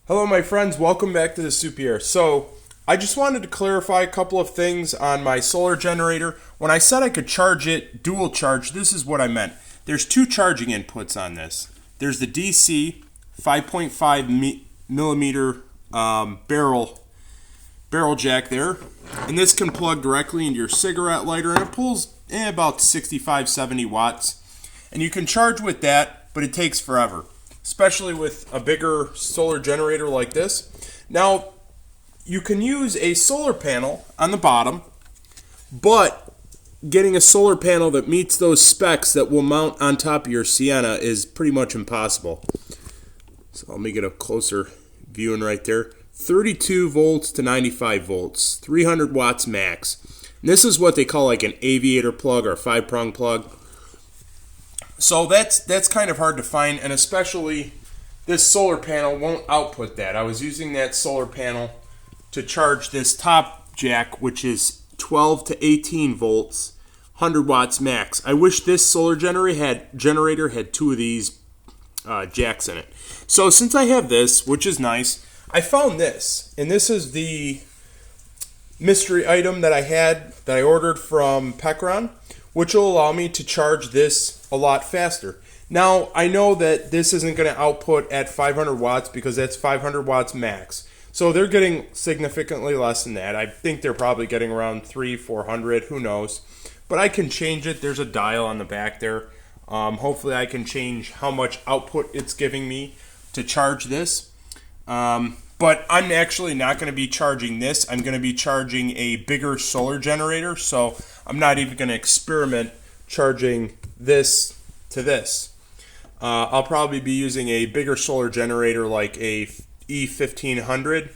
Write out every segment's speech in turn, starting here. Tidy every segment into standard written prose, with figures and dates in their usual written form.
Hello, my friends. Welcome back to the Soup here. So, I just wanted to clarify a couple of things on my solar generator. When I said I could charge it dual charge, this is what I meant. There's two charging inputs on this. There's the DC 5.5 millimeter barrel jack there, and this can plug directly into your cigarette lighter, and it pulls about 65, 70 watts. And you can charge with that, but it takes forever, especially with a bigger solar generator like this. Now, you can use a solar panel on the bottom, but getting a solar panel that meets those specs that will mount on top of your Sienna is pretty much impossible. So let me get a closer viewing right there. 32 volts to 95 volts, 300 watts max. And this is what they call like an aviator plug or a 5-prong plug. So that's kind of hard to find, and especially this solar panel won't output that. I was using that solar panel to charge this top jack, which is 12 to 18 volts, 100 watts max. I wish this solar generator had two of these jacks in it. So since I have this, which is nice, I found this, and this is the mystery item that I ordered from Pecron, which will allow me to charge this a lot faster. Now, I know that this isn't going to output at 500 watts because that's 500 watts max. So they're getting significantly less than that. I think they're probably getting around 400, who knows. But I can change it. There's a dial on the back there. Hopefully I can change how much output it's giving me to charge this. But I'm actually not going to be charging this. I'm going to be charging a bigger solar generator. So I'm not even going to experiment charging this to this. I'll probably be using a bigger solar generator like a E1500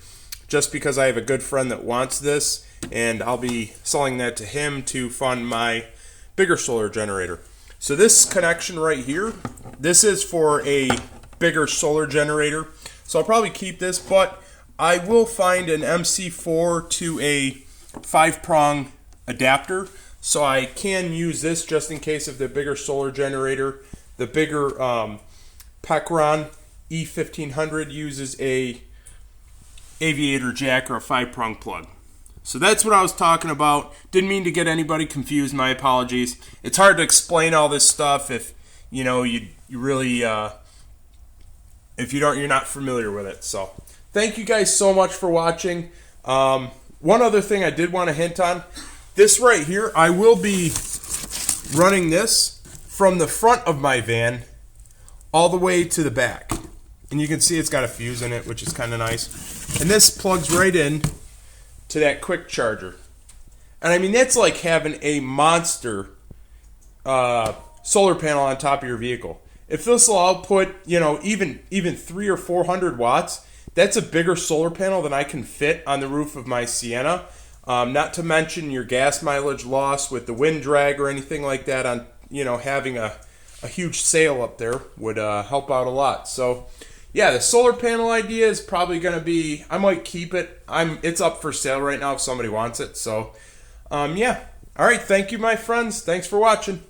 just because I have a good friend that wants this, and I'll be selling that to him to fund my bigger solar generator. So this connection right here, this is for a bigger solar generator. So I'll probably keep this, but I will find an MC4 to a 5-prong adapter, so I can use this just in case of the bigger solar generator. The bigger Pecron E1500 uses a aviator jack or a 5-prong plug. So that's what I was talking about. Didn't mean to get anybody confused. My apologies. It's hard to explain all this stuff if you really if you're not familiar with it. So thank you guys so much for watching. One other thing I did want to hint on. This right here, I will be running this from the front of my van all the way to the back. And you can see it's got a fuse in it, which is kind of nice. And this plugs right in to that quick charger. And I mean, that's like having a monster solar panel on top of your vehicle. If this will output, even 300 or 400 watts, that's a bigger solar panel than I can fit on the roof of my Sienna. Not to mention your gas mileage loss with the wind drag or anything like that. On having a huge sail up there would help out a lot. So yeah, the solar panel idea is probably going to be, I might keep it. It's up for sale right now if somebody wants it. So yeah. All right, thank you, my friends. Thanks for watching.